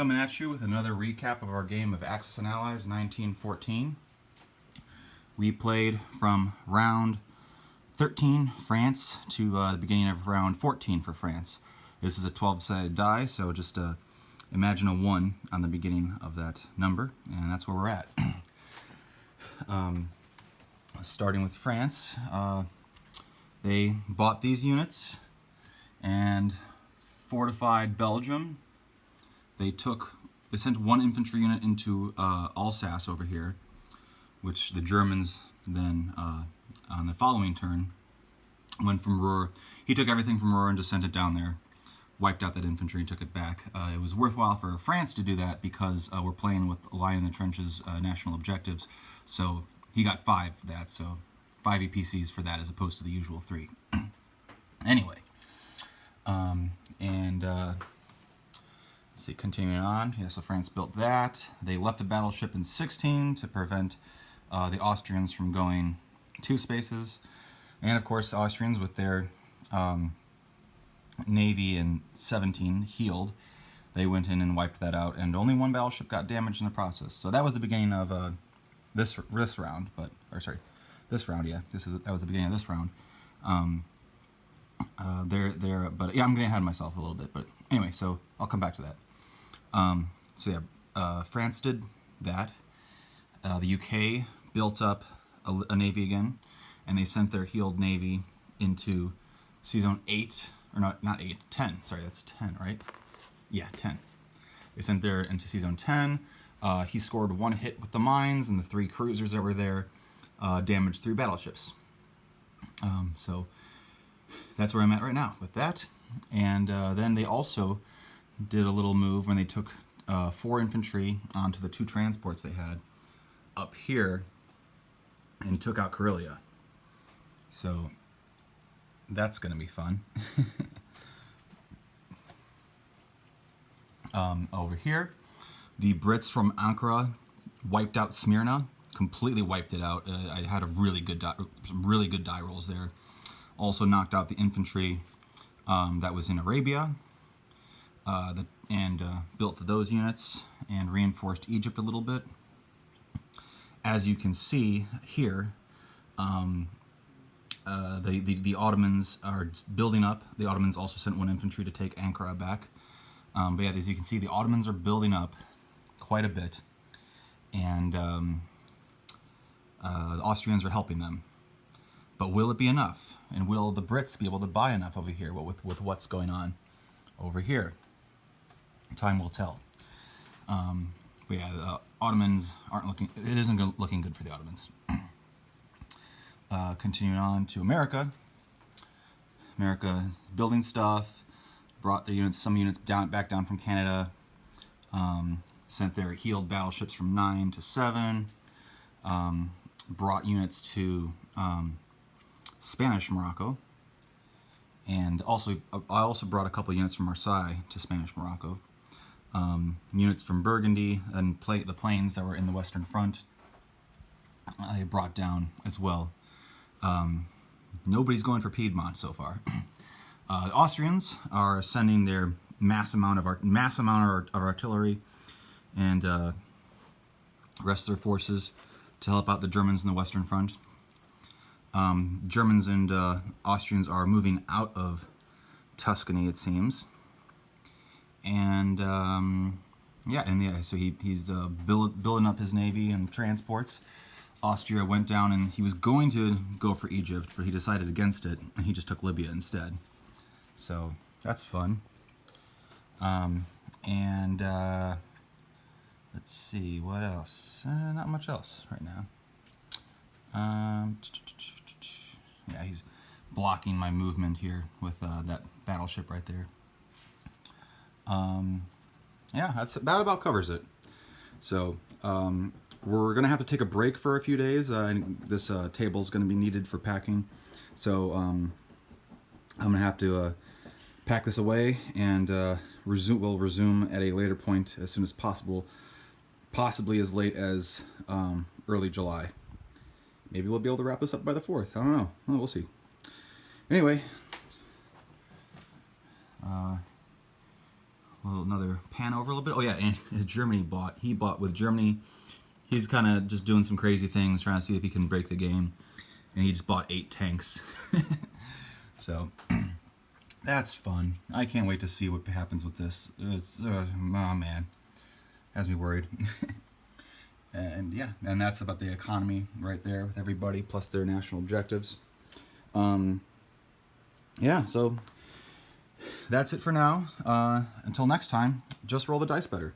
Coming at you with another recap of our game of Axis and Allies 1914. We played from round 13, France, to the beginning of round 14 for France. This is a 12-sided die, so just imagine a 1 on the beginning of that number, and that's where we're at. Starting with France, they bought these units and fortified Belgium. They sent one infantry unit into Alsace over here, which the Germans then, on the following turn, went from Ruhr. He took everything from Ruhr and just sent it down there, wiped out that infantry and took it back. It was worthwhile for France to do that because we're playing with a line in the trenches national objectives, so he got 5 of that, so 5 EPCs for that as opposed to the usual 3. Anyway, let's see, continuing on. Yeah, so France built that. They left a battleship in 16 to prevent the Austrians from going 2 spaces. And of course, the Austrians, with their navy in 17 healed, they went in and wiped that out, and only 1 battleship got damaged in the process. So that was the beginning of this round, but this round, yeah. That was the beginning of this round. But yeah, I'm getting ahead of myself a little bit. But anyway, so I'll come back to that. France did that. The UK built up a navy again, and they sent their healed navy into Sea Zone 8, or not 8, 10. Sorry, that's 10, right? Yeah, 10. They sent there into Sea Zone 10. He scored 1 hit with the mines, and the 3 cruisers that were there damaged 3 battleships. So that's where I'm at right now with that. And then they also did a little move when they took 4 infantry onto the 2 transports they had up here and took out Karelia. So that's going to be fun. Over here, the Brits from Ankara wiped out Smyrna, completely wiped it out. I had some really good die rolls there. Also knocked out the infantry that was in Arabia, and built those units and reinforced Egypt a little bit. As you can see here, the Ottomans are building up. The Ottomans also sent 1 infantry to take Ankara back. But yeah, as you can see, the Ottomans are building up quite a bit, and the Austrians are helping them. But will it be enough? And will the Brits be able to buy enough over here with what's going on over here? Time will tell. But yeah, the Ottomans it isn't looking good for the Ottomans. Continuing on to America. America is building stuff, brought their some units back down from Canada, sent their healed battleships from 9 to 7, brought units to Spanish Morocco, and I also brought a couple units from Marseille to Spanish Morocco. Units from Burgundy and the planes that were in the Western Front I brought down as well. Nobody's going for Piedmont so far. The Austrians are sending their mass amount of artillery and rest of their forces to help out the Germans in the Western Front. Germans and Austrians are moving out of Tuscany, it seems. And so he's building up his navy and transports. Austria went down, and he was going to go for Egypt, but he decided against it, and he just took Libya instead. So that's fun. Let's see, what else? Not much else right now. Yeah, he's blocking my movement here with that battleship right there. Yeah, that's about covers it. So we're gonna have to take a break for a few days. This table is gonna be needed for packing, so I'm gonna have to pack this away, and we'll resume at a later point as soon as possible, possibly as late as early July. Maybe we'll be able to wrap this up by the 4th. I don't know. Well, we'll see. Anyway, well, another pan over a little bit. Oh yeah, and Germany he bought with Germany. He's kind of just doing some crazy things, trying to see if he can break the game, and he just bought 8 tanks. So that's fun. I can't wait to see what happens with this. It's oh man, has me worried. And yeah, and that's about the economy right there with everybody plus their national objectives. Yeah, so that's it for now. Until next time, just roll the dice better.